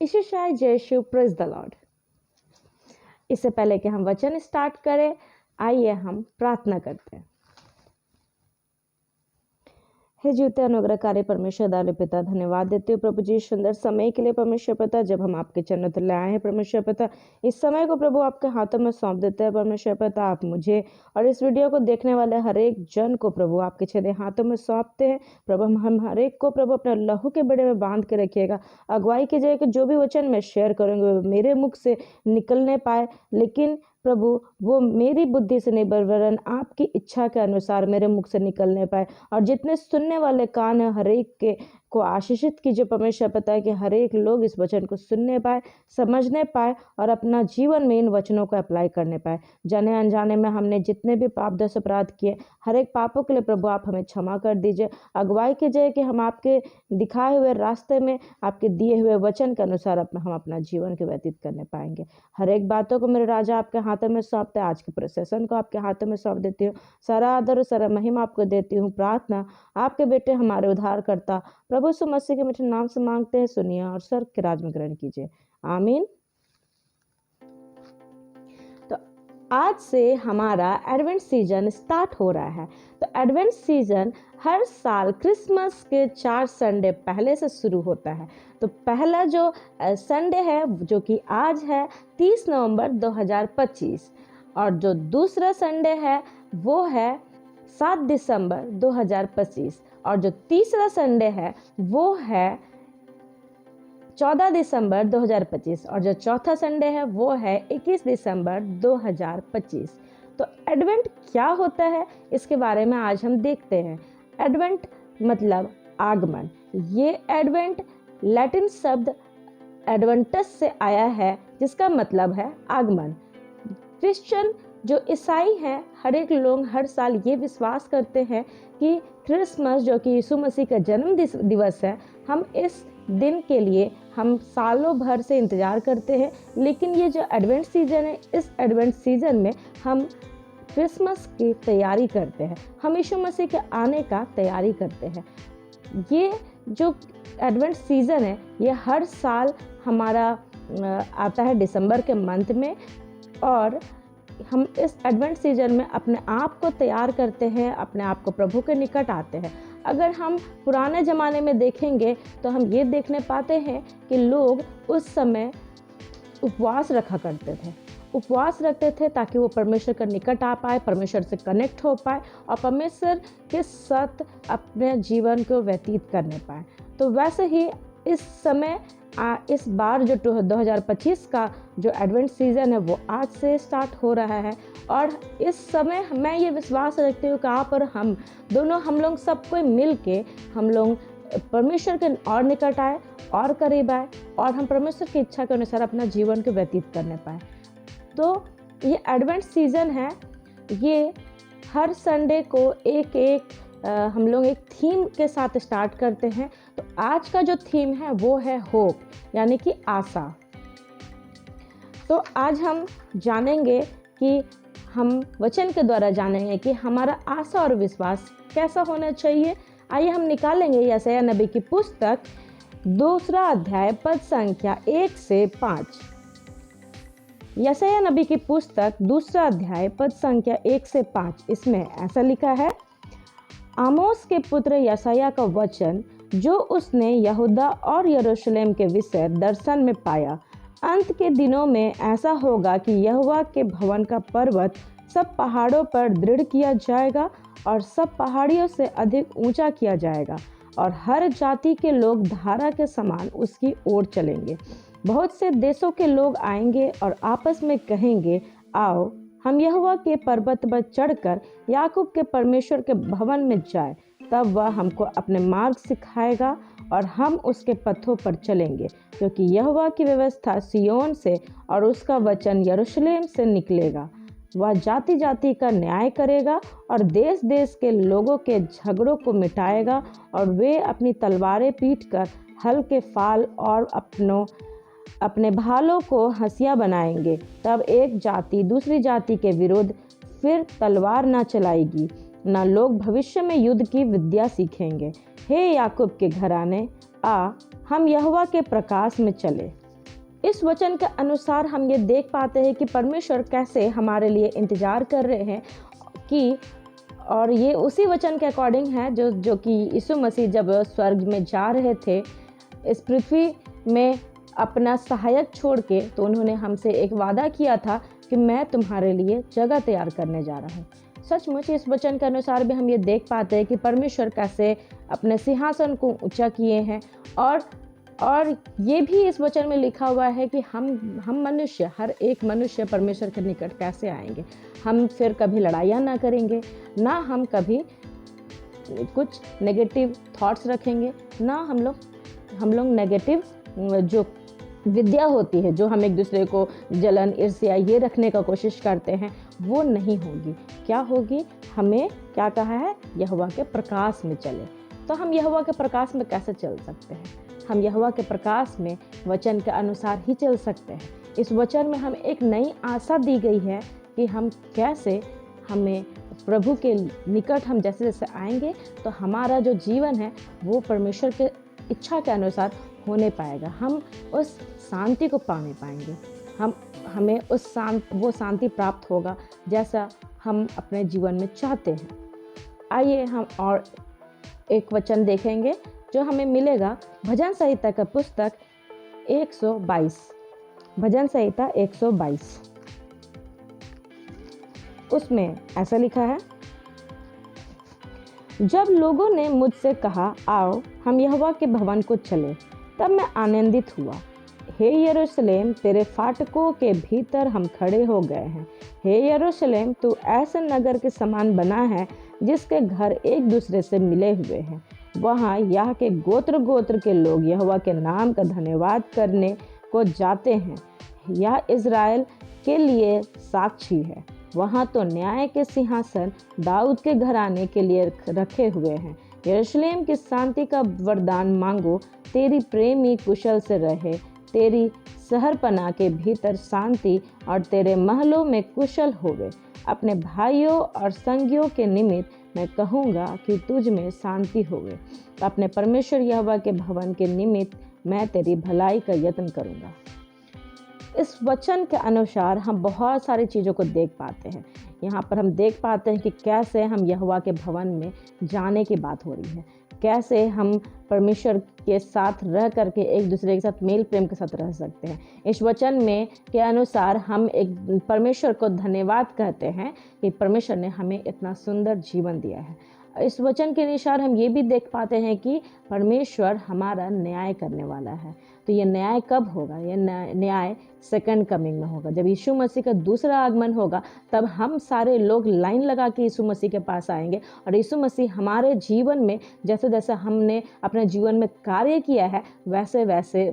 ईशुशाय जय Shiv, praise the Lord. इससे पहले कि हम वचन स्टार्ट करें, आइए हम प्रार्थना करते हैं। हे जीवते अनुग्रहकारी परमेश्वर दानी पिता, धन्यवाद देते हो प्रभु जी सुंदर समय के लिए परमेश्वर पिता, जब हम आपके चरणों तले आए हैं परमेश्वर पिता। इस समय को प्रभु आपके हाथों में सौंप देते हैं परमेश्वर पिता। आप मुझे और इस वीडियो को देखने वाले हर एक जन को प्रभु आपके छेदे हाथों में सौंपते हैं प्रभु। हम हर एक को प्रभु अपने लहू के बेड़े में बांध के रखिएगा। अगुवाई कीजिए कि जो भी वचन मैं शेयर करूँगी वो मेरे मुख से निकलने पाए, लेकिन प्रभु वो मेरी बुद्धि से नहीं वरन आपकी इच्छा के अनुसार मेरे मुख से निकलने पाए। और जितने सुनने वाले कान है हर एक के को आशीषित कीजिए परमेश्वर पिता है कि हर एक लोग इस वचन को सुनने पाए, समझने पाए और अपना जीवन में इन वचनों को अप्लाई करने पाए। जाने अनजाने में हमने जितने भी पाप दोष अपराध किए, हर एक पापों के लिए प्रभु आप हमें क्षमा कर दीजिए। अगुवाई कीजिए कि हम आपके दिखाए हुए रास्ते में, आपके दिए हुए वचन के अनुसार हम अपना जीवन के व्यतीत करने पाएंगे। हर एक बातों को मेरे राजा आपके हाथों में सौंपते, आज के प्रोसेसन को आपके हाथों में सौंप देती हूँ। सारा आदर और सारा महिमा आपको देती हूँ। प्रार्थना आपके बेटे हमारे उद्धार करता प्रभु यीशु मसीह के मीठे नाम से मांगते हैं, सुनिए और स्वर्ग के राज में ग्रहण कीजिए, आमीन। तो आज से हमारा एडवेंट सीजन स्टार्ट हो रहा है। तो एडवेंट सीजन हर साल क्रिसमस के 4 संडे पहले से शुरू होता है। तो पहला जो संडे है जो कि आज है 30 नवंबर 2025, और जो दूसरा संडे है वो है 7 दिसंबर 2025, और जो तीसरा संडे है वो है 14 दिसंबर 2025, और जो चौथा संडे है वो है 21 दिसंबर 2025। तो एडवेंट क्या होता है इसके बारे में आज हम देखते हैं। एडवेंट मतलब आगमन। ये एडवेंट लैटिन शब्द एडवेंटस से आया है जिसका मतलब है आगमन। क्रिश्चियन जो ईसाई हैं हर एक लोग हर साल ये विश्वास करते हैं कि क्रिसमस जो कि यीशु मसीह का जन्म दिवस है, हम इस दिन के लिए हम सालों भर से इंतज़ार करते हैं। लेकिन ये जो एडवेंट सीजन है, इस एडवेंट सीजन में हम क्रिसमस की तैयारी करते हैं, हम यीशु मसीह के आने का तैयारी करते हैं। ये जो एडवेंट सीजन है ये हर साल हमारा आता है दिसंबर के मंथ में, और हम इस एडवेंट सीजन में अपने आप को तैयार करते हैं, अपने आप को प्रभु के निकट आते हैं। अगर हम पुराने ज़माने में देखेंगे तो हम ये देखने पाते हैं कि लोग उस समय उपवास रखा करते थे, उपवास रखते थे ताकि वो परमेश्वर के निकट आ पाए, परमेश्वर से कनेक्ट हो पाए और परमेश्वर के साथ अपने जीवन को व्यतीत करने पाए। तो वैसे ही इस समय इस बार जो 2025 का जो एडवेंट सीजन है वो आज से स्टार्ट हो रहा है। और इस समय मैं ये विश्वास रखती हूँ कि आप और हम दोनों, हम लोग सब कोई मिल के हम लोग परमेश्वर के और निकट आए और करीब आए, और हम परमेश्वर की इच्छा के अनुसार अपना जीवन को व्यतीत करने पाए। तो ये एडवेंट सीजन है, ये हर संडे को एक हम लोग एक थीम के साथ स्टार्ट करते हैं। तो आज का जो थीम है वो है होप, यानी कि आशा। तो आज हम जानेंगे कि हम वचन के द्वारा जानेंगे कि हमारा आशा और विश्वास कैसा होना चाहिए। आइए हम निकालेंगे यशायाह नबी की पुस्तक 2 अध्याय पद संख्या 1 से 5। यशायाह नबी की पुस्तक 2 अध्याय पद संख्या 1 से 5। इसमें ऐसा लिखा है, आमोस के पुत्र यशायाह का वचन जो उसने यहूदा और यरूशलेम के विषय दर्शन में पाया। अंत के दिनों में ऐसा होगा कि यहोवा के भवन का पर्वत सब पहाड़ों पर दृढ़ किया जाएगा और सब पहाड़ियों से अधिक ऊंचा किया जाएगा, और हर जाति के लोग धारा के समान उसकी ओर चलेंगे। बहुत से देशों के लोग आएंगे और आपस में कहेंगे, आओ हम यहोवा के पर्वत पर चढ़कर याकूब के परमेश्वर के भवन में जाए। तब वह हमको अपने मार्ग सिखाएगा और हम उसके पथों पर चलेंगे, क्योंकि यहोवा की व्यवस्था सिय्योन से और उसका वचन यरूशलेम से निकलेगा। वह जाति जाति का न्याय करेगा और देश देश के लोगों के झगड़ों को मिटाएगा, और वे अपनी तलवारें पीटकर हल के फाल और अपने भालों को हंसिया बनाएंगे। तब एक जाति दूसरी जाति के विरुद्ध फिर तलवार न चलाएगी, न लोग भविष्य में युद्ध की विद्या सीखेंगे। हे याकूब के घराने, आ हम यहोवा के प्रकाश में चले। इस वचन के अनुसार हम ये देख पाते हैं कि परमेश्वर कैसे हमारे लिए इंतज़ार कर रहे हैं कि, और ये उसी वचन के अकॉर्डिंग है जो कि यीशु मसीह जब स्वर्ग में जा रहे थे इस पृथ्वी में अपना सहायक छोड़ के, तो उन्होंने हमसे एक वादा किया था कि मैं तुम्हारे लिए जगह तैयार करने जा रहा हूँ। सचमुच इस वचन के अनुसार भी हम ये देख पाते हैं कि परमेश्वर कैसे अपने सिंहासन को ऊंचा किए हैं, और ये भी इस वचन में लिखा हुआ है कि हम मनुष्य, हर एक मनुष्य परमेश्वर के निकट कैसे आएंगे। हम फिर कभी लड़ाइयाँ ना करेंगे, ना हम कभी कुछ नेगेटिव थॉट्स रखेंगे, ना हम लोग नेगेटिव जो विद्या होती है, जो हम एक दूसरे को जलन, ईर्ष्या ये रखने का कोशिश करते हैं, वो नहीं होगी। क्या होगी? हमें क्या कहा है? यहोवा के प्रकाश में चले। तो हम यहोवा के प्रकाश में कैसे चल सकते हैं? हम यहोवा के प्रकाश में वचन के अनुसार ही चल सकते हैं। इस वचन में हम एक नई आशा दी गई है कि हम कैसे, हमें प्रभु के निकट हम जैसे जैसे आएंगे तो हमारा जो जीवन है वो परमेश्वर के इच्छा के अनुसार होने पाएगा। हम उस शांति को पाने पाएंगे, हमें वो शांति प्राप्त होगा जैसा हम अपने जीवन में चाहते हैं। आइए हम और एक वचन देखेंगे जो हमें मिलेगा भजन संहिता का पुस्तक 122, भजन संहिता 122। उसमें ऐसा लिखा है, जब लोगों ने मुझसे कहा आओ हम यहोवा के भवन को चले, तब मैं आनंदित हुआ। हे यरूशलेम, तेरे फाटकों के भीतर हम खड़े हो गए हैं। हे यरूशलेम, तू ऐसे नगर के समान बना है जिसके घर एक दूसरे से मिले हुए हैं। वहाँ यहाँ के गोत्र गोत्र के लोग यहोवा के नाम का धन्यवाद करने को जाते हैं। यह इज़राइल के लिए साक्षी है। वहाँ तो न्याय के सिंहासन दाऊद के घराने के लिए रखे हुए हैं। यरूशलेम की शांति का वरदान मांगो, तेरी प्रेमी कुशल से रहे। तेरी शहरपनाह के भीतर शांति और तेरे महलों में कुशल होवे। अपने भाइयों और संगियों के निमित्त मैं कहूँगा कि तुझ में शांति होवे। अपने परमेश्वर यहोवा के भवन के निमित्त मैं तेरी भलाई का यत्न करूँगा। इस वचन के अनुसार हम बहुत सारी चीज़ों को देख पाते हैं। यहाँ पर हम देख पाते हैं कि कैसे हम यहोवा के भवन में जाने की बात हो रही है, कैसे हम परमेश्वर के साथ रह करके एक दूसरे के साथ मेल प्रेम के साथ रह सकते हैं। इस वचन में के अनुसार हम एक परमेश्वर को धन्यवाद कहते हैं कि परमेश्वर ने हमें इतना सुंदर जीवन दिया है। इस वचन के अनुसार हम ये भी देख पाते हैं कि परमेश्वर हमारा न्याय करने वाला है। तो ये न्याय कब होगा? ये न्याय सेकंड कमिंग में होगा, जब यीशु मसीह का दूसरा आगमन होगा। तब हम सारे लोग लाइन लगा के यीशु मसीह के पास आएंगे और यीशु मसीह हमारे जीवन में जैसे जैसे हमने अपने जीवन में कार्य किया है वैसे वैसे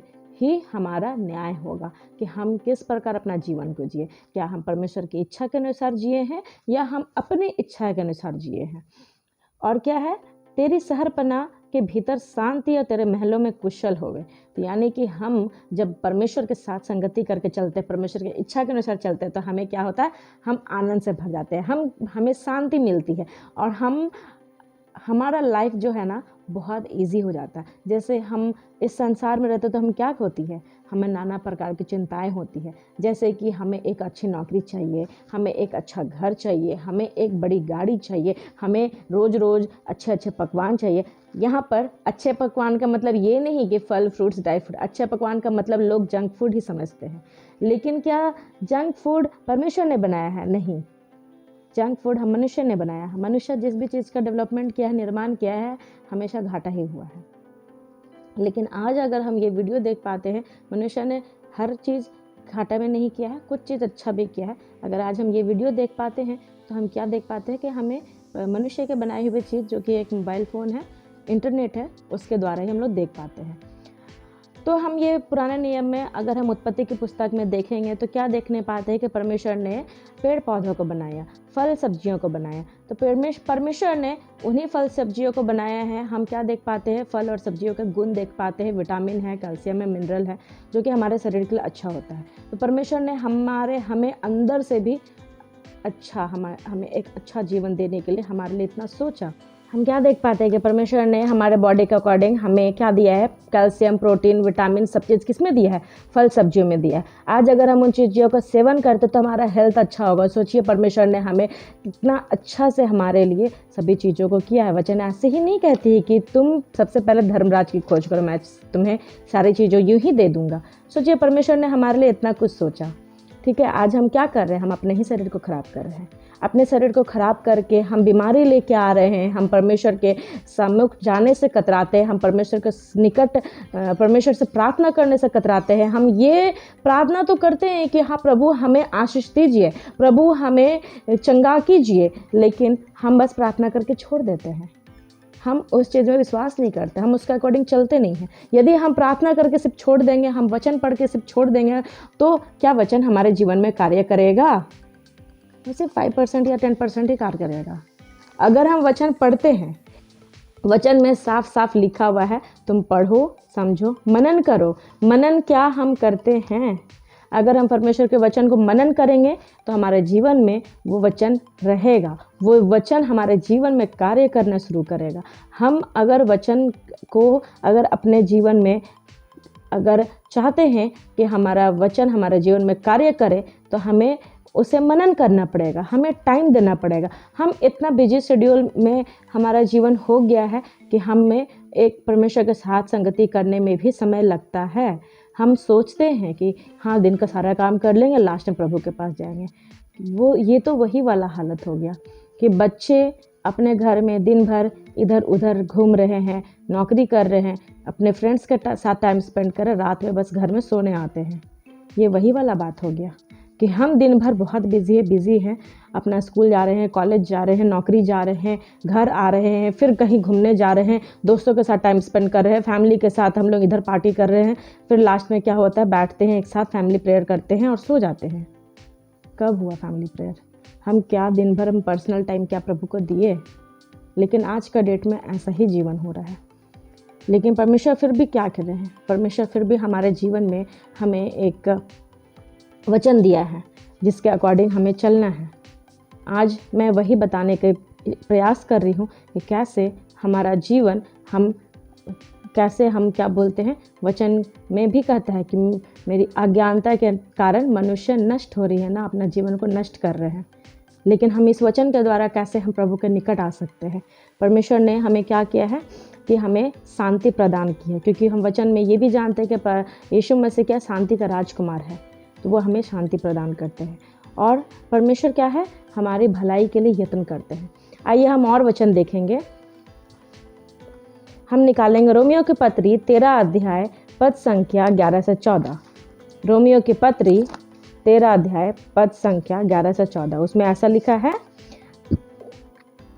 ही हमारा न्याय होगा कि हम किस प्रकार अपना जीवन को जिए। क्या हम परमेश्वर की इच्छा के अनुसार जिए हैं या हम अपनी इच्छा के अनुसार जिए हैं? और क्या है? तेरी शहरपनाह के भीतर शांति और तेरे महलों में कुशल होवे। तो यानी कि हम जब परमेश्वर के साथ संगति करके चलते हैं, परमेश्वर की इच्छा के अनुसार चलते हैं, तो हमें क्या होता है? हम आनंद से भर जाते हैं, हमें शांति मिलती है और हमारा लाइफ जो है ना बहुत इजी हो जाता है। जैसे हम इस संसार में रहते तो हम क्या होती है, हमें नाना प्रकार की चिंताएं होती है। जैसे कि हमें एक अच्छी नौकरी चाहिए, हमें एक अच्छा घर चाहिए, हमें एक बड़ी गाड़ी चाहिए, हमें रोज़ रोज़ अच्छे अच्छे पकवान चाहिए। यहाँ पर अच्छे पकवान का मतलब ये नहीं कि फल फ्रूट्स ड्राई फ्रूट। अच्छे पकवान का मतलब लोग जंक फूड ही समझते हैं। लेकिन क्या जंक फूड परमेश्वर ने बनाया है? नहीं, जंक फूड हम मनुष्य ने बनाया है। मनुष्य जिस भी चीज़ का डेवलपमेंट किया है, निर्माण किया है, हमेशा घाटा ही हुआ है। लेकिन आज अगर हम ये वीडियो देख पाते हैं, मनुष्य ने हर चीज़ घाटा में नहीं किया है, कुछ चीज़ अच्छा भी किया है। अगर आज हम ये वीडियो देख पाते हैं तो हम क्या देख पाते हैं कि हमें मनुष्य के बनाए हुए चीज़ जो कि एक मोबाइल फ़ोन है, इंटरनेट है, उसके द्वारा ही हम लोग देख पाते हैं। तो हम ये पुराने नियम में अगर हम उत्पत्ति की पुस्तक में देखेंगे तो क्या देखने पाते हैं कि परमेश्वर ने पेड़ पौधों को बनाया, फल सब्जियों को बनाया। तो परमेश्वर ने उन्हीं फल सब्जियों को बनाया है। हम क्या देख पाते हैं? फल और सब्जियों के गुण देख पाते हैं। विटामिन है, कैल्शियम है, मिनरल है, जो कि हमारे शरीर के लिए अच्छा होता है। तो परमेश्वर ने हमें अंदर से भी अच्छा हमें एक अच्छा जीवन देने के लिए हमारे लिए इतना सोचा हम क्या देख पाते हैं कि परमेश्वर ने हमारे बॉडी के अकॉर्डिंग हमें क्या दिया है, कैल्शियम, प्रोटीन, विटामिन, सब चीज़ किस में दिया है, फल सब्जियों में दिया है। आज अगर हम उन चीज़ों का सेवन करते तो हमारा हेल्थ अच्छा होगा। सोचिए परमेश्वर ने हमें कितना अच्छा से हमारे लिए सभी चीज़ों को किया है। वचन ऐसे ही नहीं कहती है कि तुम सबसे पहले धर्मराज की खोज करो, मैं तुम्हें सारी चीज़ों यूँ ही दे दूँगा। सोचिए परमेश्वर ने हमारे लिए इतना कुछ सोचा। ठीक है, आज हम क्या कर रहे हैं, हम अपने ही शरीर को ख़राब कर रहे हैं। अपने शरीर को ख़राब करके हम बीमारी लेके आ रहे हैं। हम परमेश्वर के सम्मुख जाने से कतराते हैं। हम परमेश्वर के निकट परमेश्वर से प्रार्थना करने से कतराते हैं। हम ये प्रार्थना तो करते हैं कि हाँ प्रभु हमें आशीष दीजिए, प्रभु हमें चंगा कीजिए, लेकिन हम बस प्रार्थना करके छोड़ देते हैं। हम उस चीज़ में विश्वास नहीं करते, हम उसके अकॉर्डिंग चलते नहीं हैं। यदि हम प्रार्थना करके सिर्फ छोड़ देंगे, हम वचन पढ़ के सिर्फ छोड़ देंगे, तो क्या वचन हमारे जीवन में कार्य करेगा? वो सिर्फ 5% या 10% ही कार्य करेगा। अगर हम वचन पढ़ते हैं, वचन में साफ साफ लिखा हुआ है, तुम पढ़ो, समझो, मनन करो। मनन क्या हम करते हैं? अगर हम परमेश्वर के वचन को मनन करेंगे तो हमारे जीवन में वो वचन रहेगा, वो वचन हमारे जीवन में कार्य करना शुरू करेगा। हम अगर वचन को अगर अपने जीवन में अगर चाहते हैं कि हमारा वचन हमारे जीवन में कार्य करे, तो हमें उसे मनन करना पड़ेगा, हमें टाइम देना पड़ेगा। हम इतना बिजी शेड्यूल में हमारा जीवन हो गया है कि हमें एक परमेश्वर के साथ संगति करने में भी समय लगता है। हम सोचते हैं कि हाँ दिन का सारा काम कर लेंगे, लास्ट में प्रभु के पास जाएंगे। ये तो वही वाला हालत हो गया कि बच्चे अपने घर में दिन भर इधर उधर घूम रहे हैं, नौकरी कर रहे हैं, अपने फ्रेंड्स के साथ टाइम स्पेंड कर रहे, रात में बस घर में सोने आते हैं। ये वही वाला बात हो गया कि हम दिन भर बहुत बिजी हैं, अपना स्कूल जा रहे हैं, कॉलेज जा रहे हैं, नौकरी जा रहे हैं, घर आ रहे हैं, फिर कहीं घूमने जा रहे हैं, दोस्तों के साथ टाइम स्पेंड कर रहे हैं, फैमिली के साथ हम लोग इधर पार्टी कर रहे हैं। फिर लास्ट में क्या होता है, बैठते हैं एक साथ फैमिली प्रेयर करते हैं और सो जाते हैं। कब हुआ फैमिली प्रेयर? हम क्या दिन भर हम पर्सनल टाइम क्या प्रभु को दिए? लेकिन आज का डेट में ऐसा ही जीवन हो रहा है। लेकिन परमेश्वर फिर भी क्या कर रहे हैं? परमेश्वर फिर भी हमारे जीवन में हमें एक वचन दिया है जिसके अकॉर्डिंग हमें चलना है। आज मैं वही बताने के प्रयास कर रही हूँ कि कैसे हमारा जीवन कैसे हम क्या बोलते हैं, वचन में भी कहता है कि मेरी अज्ञानता के कारण मनुष्य नष्ट हो रही है ना, अपना जीवन को नष्ट कर रहे हैं। लेकिन हम इस वचन के द्वारा कैसे हम प्रभु के निकट आ सकते हैं? परमेश्वर ने हमें क्या किया है कि हमें शांति प्रदान की है, क्योंकि हम वचन में ये भी जानते हैं कि यीशु मसीह क्या शांति का राजकुमार है, तो वो हमें शांति प्रदान करते हैं। और परमेश्वर क्या है, हमारी भलाई के लिए यत्न करते हैं। आइए हम और वचन देखेंगे। हम निकालेंगे रोमियो की पत्री 13 अध्याय पद संख्या 11 से 14। रोमियो की पत्री 13 अध्याय पद संख्या 11 से 14। उसमें ऐसा लिखा है,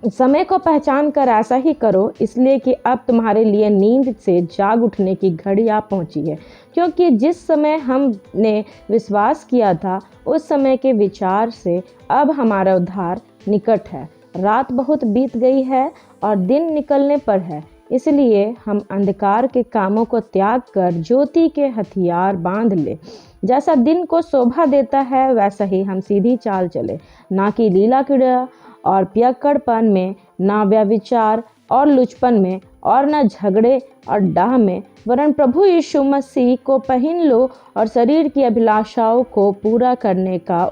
समय को पहचान कर ऐसा ही करो, इसलिए कि अब तुम्हारे लिए नींद से जाग उठने की घड़ी आ पहुंची है। क्योंकि जिस समय हमने विश्वास किया था उस समय के विचार से अब हमारा उद्धार निकट है। रात बहुत बीत गई है और दिन निकलने पर है, इसलिए हम अंधकार के कामों को त्याग कर ज्योति के हथियार बांध ले। जैसा दिन को शोभा देता है वैसा ही हम सीधी चाल चले, ना कि लीला क्रीड़ा और पियक्कड़पन में, ना व्यभिचार और लुचपन में, और न झगड़े और डाह में, वरन प्रभु यीशु मसीह को पहन लो और शरीर की अभिलाषाओं को पूरा करने का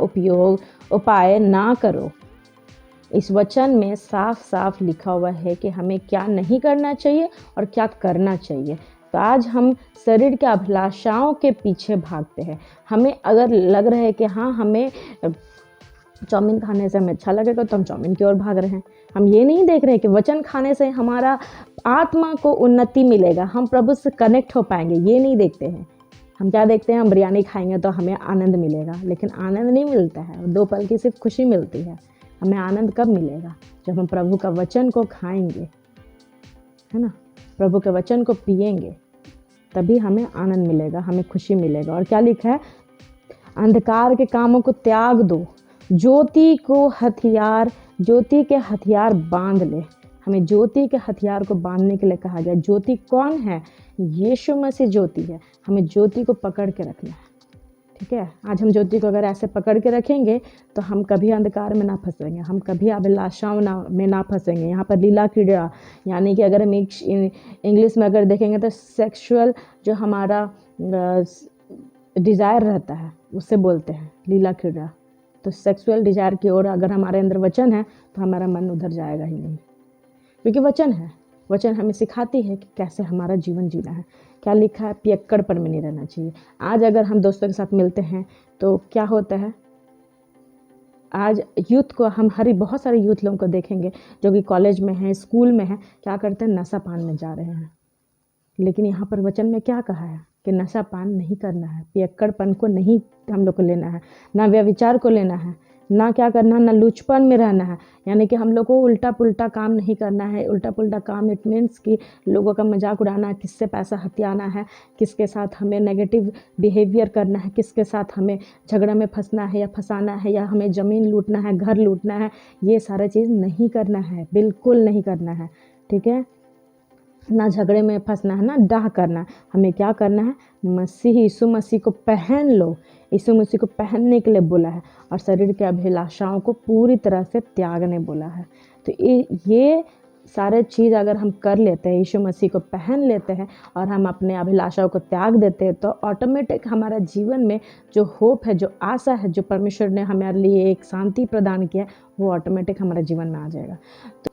उपाय ना करो। इस वचन में साफ साफ लिखा हुआ है कि हमें क्या नहीं करना चाहिए और क्या करना चाहिए। तो आज हम शरीर के अभिलाषाओं के पीछे भागते हैं। हमें अगर लग रहा है कि हाँ हमें चाउमीन खाने से हमें अच्छा लगेगा, तो हम चाउमीन की ओर भाग रहे हैं। हम ये नहीं देख रहे कि वचन खाने से हमारा आत्मा को उन्नति मिलेगा, हम प्रभु से कनेक्ट हो पाएंगे, ये नहीं देखते हैं। हम क्या देखते हैं, हम बिरयानी खाएंगे तो हमें आनंद मिलेगा, लेकिन आनंद नहीं मिलता है। 2 पल की सिर्फ खुशी मिलती है। हमें आनंद कब मिलेगा? जब हम प्रभु का वचन को खाएंगे, है ना, प्रभु के वचन को पिएंगे, तभी हमें आनंद मिलेगा, हमें खुशी मिलेगा। और क्या लिखा है, अंधकार के कामों को त्याग दो, ज्योति के हथियार बांध ले। हमें ज्योति के हथियार को बांधने के लिए कहा गया। ज्योति कौन है? यीशु मसीह ज्योति है। हमें ज्योति को पकड़ के रखना है। ठीक है। आज हम ज्योति को अगर ऐसे पकड़ के रखेंगे तो हम कभी अंधकार में ना फंसेंगे, हम कभी अभिलाषाओं में ना फंसेंगे। यहाँ पर लीला क्रीड़ा, यानी कि अगर हम इंग्लिश में अगर देखेंगे तो सेक्सुअल जो हमारा डिज़ायर रहता है उससे बोलते हैं लीला क्रीड़ा। तो सेक्सुअल डिज़ायर की ओर अगर हमारे अंदर वचन है तो हमारा मन उधर जाएगा ही नहीं, क्योंकि वचन है। वचन हमें सिखाती है कि कैसे हमारा जीवन जीना है। क्या लिखा है, पियक्कड़पन में नहीं रहना चाहिए। आज अगर हम दोस्तों के साथ मिलते हैं तो क्या होता है, आज यूथ को हम बहुत सारे यूथ लोगों को देखेंगे जो कि कॉलेज में हैं, स्कूल में हैं, क्या करते हैं, नशा पान में जा रहे हैं। लेकिन यहाँ पर वचन में क्या कहा है कि नशा पान नहीं करना है, पियक्कड़पन को नहीं हम लोग को लेना है, ना व्यभिचार को लेना है, ना क्या करना, ना लुचपन में रहना है। यानी कि हम लोग को उल्टा पुल्टा काम नहीं करना है। उल्टा पुल्टा काम इट मीन्स कि लोगों का मजाक उड़ाना है, किससे पैसा हथियाना है, किसके साथ हमें नेगेटिव बिहेवियर करना है, किसके साथ हमें झगड़ा में फंसना है या फंसाना है, या हमें ज़मीन लूटना है, घर लूटना है, ये सारा चीज़ नहीं करना है, बिल्कुल नहीं करना है। ठीक है, ना झगड़े में फंसना है, ना डाह करना है। हमें क्या करना है, यीशु मसीह को पहन लो। यीशु मसीह को पहनने के लिए बोला है, और शरीर के अभिलाषाओं को पूरी तरह से त्यागने बोला है। तो ये सारे चीज़ अगर हम कर लेते हैं, यीशु मसीह को पहन लेते हैं और हम अपने अभिलाषाओं को त्याग देते हैं, तो ऑटोमेटिक हमारा जीवन में जो होप है, जो आशा है, जो परमेश्वर ने हमारे लिए एक शांति प्रदान किया, वो ऑटोमेटिक हमारे जीवन में आ जाएगा। तो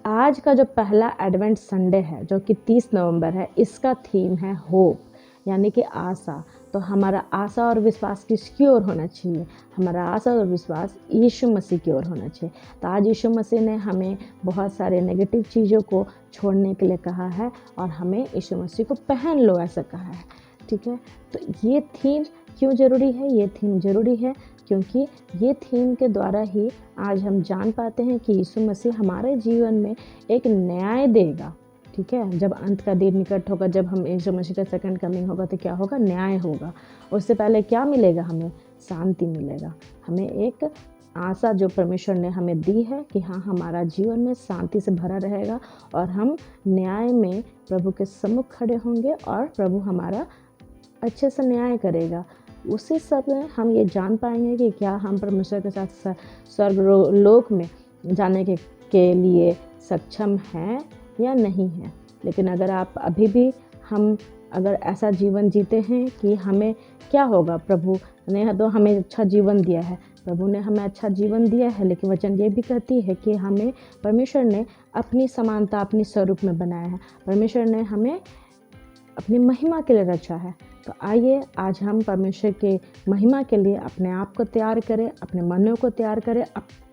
आज का जो पहला एडवेंट संडे है जो कि 30 नवंबर है, इसका थीम है होप, यानी कि आशा। तो हमारा आशा और विश्वास किसकी ओर होना चाहिए, हमारा आशा और विश्वास यीशु मसीह की ओर होना चाहिए। तो आज यीशु मसीह ने हमें बहुत सारे नेगेटिव चीज़ों को छोड़ने के लिए कहा है और हमें यीशु मसीह को पहन लो ऐसा कहा है। ठीक है, तो ये थीम क्यों ज़रूरी है, ये थीम ज़रूरी है क्योंकि ये थीम के द्वारा ही आज हम जान पाते हैं कि यीशु मसीह हमारे जीवन में एक न्याय देगा। ठीक है, जब अंत का दिन निकट होगा, जब हम यीशु मसीह का सेकंड कमिंग होगा, तो क्या होगा, न्याय होगा। उससे पहले क्या मिलेगा, हमें शांति मिलेगा। हमें एक आशा जो परमेश्वर ने हमें दी है कि हाँ, हमारा जीवन में शांति से भरा रहेगा और हम न्याय में प्रभु के सम्मुख खड़े होंगे और प्रभु हमारा अच्छे से न्याय करेगा। उसी समय हम ये जान पाएंगे कि क्या हम परमेश्वर के साथ स्वर्ग लोक में जाने के लिए सक्षम हैं या नहीं हैं। लेकिन अगर आप अभी भी हम अगर ऐसा जीवन जीते हैं कि हमें क्या होगा, प्रभु ने तो हमें अच्छा जीवन दिया है, प्रभु ने हमें अच्छा जीवन दिया है, लेकिन वचन ये भी कहती है कि हमें परमेश्वर ने अपनी समानता, अपनी स्वरूप में बनाया है। परमेश्वर ने हमें अपनी महिमा के लिए रचा है। तो आइए आज हम परमेश्वर के महिमा के लिए अपने आप को तैयार करें, अपने मनों को तैयार करें,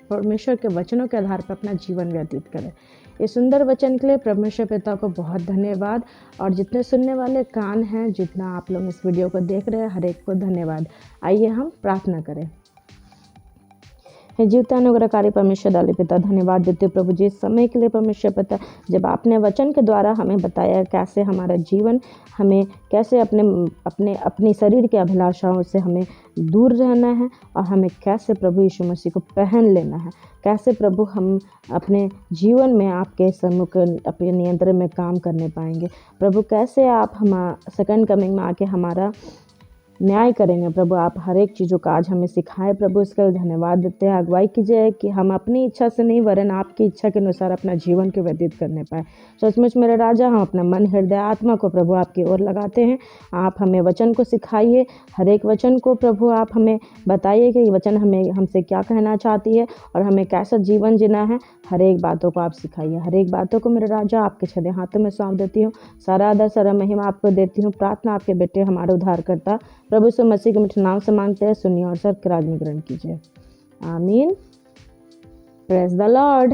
परमेश्वर के वचनों के आधार पर अपना जीवन व्यतीत करें। इस सुंदर वचन के लिए परमेश्वर पिता को बहुत धन्यवाद, और जितने सुनने वाले कान हैं, जितना आप लोग इस वीडियो को देख रहे हैं, हर एक को धन्यवाद। आइए हम प्रार्थना करें। हे जीवता अनुग्रहकारी परमेश्वर दाली पिता, धन्यवाद देते हो प्रभु जी इस समय के लिए। परमेश्वर पिता, जब आपने वचन के द्वारा हमें बताया कैसे हमारा जीवन, हमें कैसे अपनी शरीर के अभिलाषाओं से हमें दूर रहना है, और हमें कैसे प्रभु यीशु मसीह को पहन लेना है, कैसे प्रभु हम अपने जीवन में आपके सम्मुख अपने नियंत्रण में काम करने पाएंगे। प्रभु कैसे आप हम सेकंड कमिंग में आके हमारा न्याय करेंगे। प्रभु आप हर एक चीज़ों का आज हमें सिखाए। प्रभु इसके लिए धन्यवाद देते हैं। अगुवाई कीजिए कि हम अपनी इच्छा से नहीं, वरन आपकी इच्छा के अनुसार अपना जीवन को व्यतीत करने पाए। सचमुच मेरे राजा, हम अपना मन, हृदय, आत्मा को प्रभु आपकी ओर लगाते हैं। आप हमें वचन को सिखाइए, हर एक वचन को प्रभु आप हमें बताइए कि वचन हमें हमसे क्या कहना चाहती है और हमें कैसा जीवन जीना है। हर एक बातों को आप सिखाइए। हर एक बातों को मेरे राजा आपके छठे हाथों में सौंप देती हूँ। सारा आदर, सारा महिमा आपको देती हूँ। प्रार्थना आपके बेटे हमारे उद्धारकर्ता प्रभु यीशु मसीह के मीठे नाम से मांगते हैं, सुनिए और सर्व के राज में ग्रहण कीजिए। आमीन। Praise the Lord.